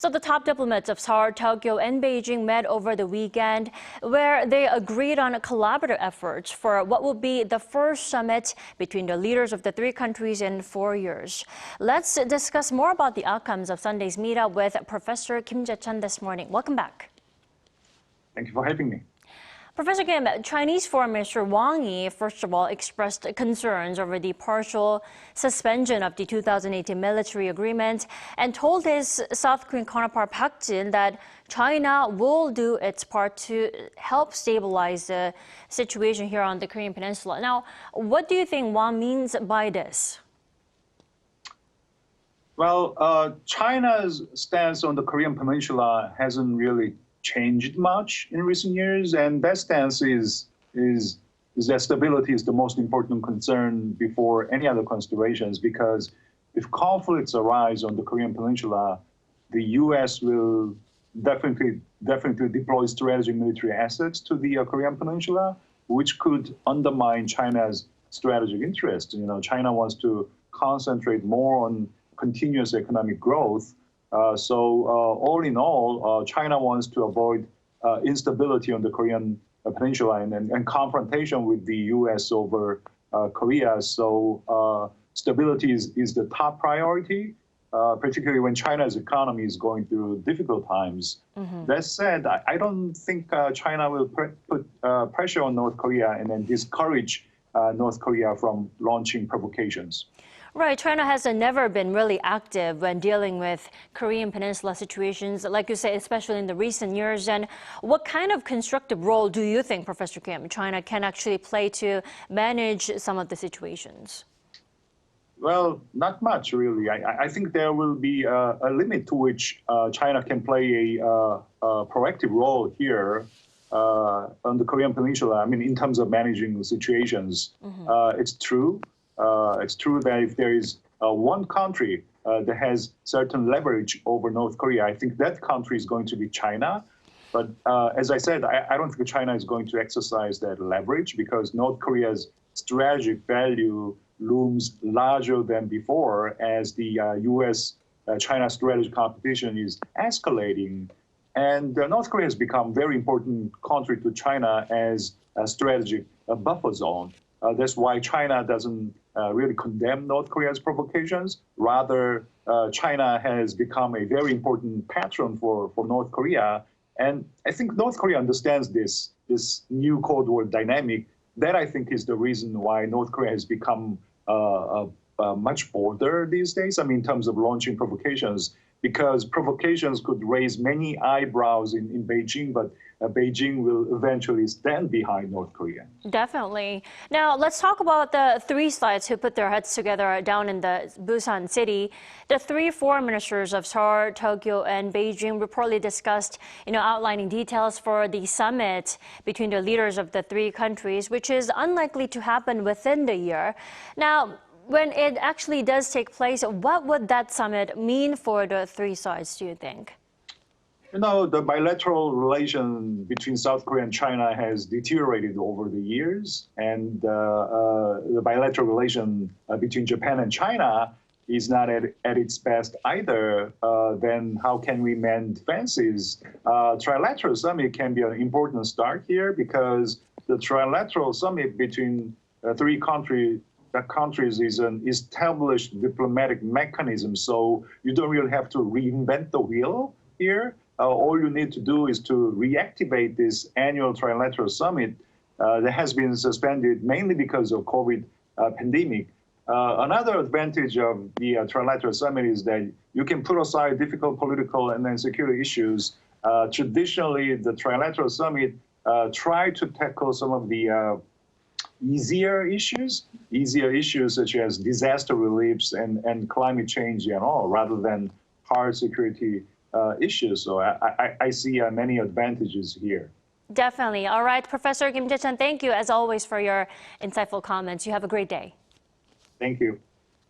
So the top diplomats of Seoul, Tokyo, and Beijing met over the weekend, where they agreed on collaborative efforts for what will be the first summit between the leaders of the three countries in 4 years. Let's discuss more about the outcomes of Sunday's meetup with Professor Kim Jae-chun this morning. Welcome back. Thank you for having me. Professor Kim, Chinese Foreign Minister Wang Yi, first of all, expressed concerns over the partial suspension of the 2018 military agreement and told his South Korean counterpart Park Jin that China will do its part to help stabilize the situation here on the Korean Peninsula. Now, what do you think Wang means by this? Well, China's stance on the Korean Peninsula hasn't really changed much in recent years, and that stance is that stability is the most important concern before any other considerations, because if conflicts arise on the Korean Peninsula, the U.S. will definitely deploy strategic military assets to the Korean Peninsula, which could undermine China's strategic interest. You know, China wants to concentrate more on continuous economic growth. All in all, China wants to avoid instability on the Korean Peninsula and confrontation with the U.S. over Korea. So stability is the top priority, particularly when China's economy is going through difficult times. Mm-hmm. That said, I don't think China will put pressure on North Korea and then discourage North Korea from launching provocations. Right. China has never been really active when dealing with Korean Peninsula situations, like you say, especially in the recent years. And what kind of constructive role do you think, Professor Kim, China can actually play to manage some of the situations? Well, not much, really. I think there will be a limit to which China can play a proactive role here on the Korean Peninsula. I mean, in terms of managing situations, it's true. It's true that if there is one country that has certain leverage over North Korea, I think that country is going to be China. But as I said, I don't think China is going to exercise that leverage because North Korea's strategic value looms larger than before as the U.S.-China strategic competition is escalating. And North Korea has become a very important country to China as a strategic buffer zone. That's why China doesn't really condemn North Korea's provocations. Rather, China has become a very important patron for North Korea. And I think North Korea understands this new Cold War dynamic. That, I think, is the reason why North Korea has become much bolder these days, I mean, in terms of launching provocations, because provocations could raise many eyebrows in Beijing, but Beijing will eventually stand behind North Korea. Definitely. Now, let's talk about the three sides who put their heads together down in the Busan city. The three foreign ministers of Seoul, Tokyo, and Beijing reportedly discussed, outlining details for the summit between the leaders of the three countries, which is unlikely to happen within the year. Now, when it actually does take place, what would that summit mean for the three sides, do you think? The bilateral relation between South Korea and China has deteriorated over the years, and the bilateral relation between Japan and China is not at its best either. Then how can we mend fences? Trilateral summit can be an important start here because the trilateral summit between three countries is an established diplomatic mechanism, so you don't really have to reinvent the wheel here. All you need to do is to reactivate this annual trilateral summit that has been suspended mainly because of COVID pandemic. Another advantage of the trilateral summit is that you can put aside difficult political and then security issues. Traditionally, the trilateral summit tried to tackle some of the easier issues such as disaster reliefs and climate change and all, rather than hard security issues. So I see many advantages here. Definitely. All right, Professor Kim Jae-chun, thank you as always for your insightful comments. You have a great day. Thank you.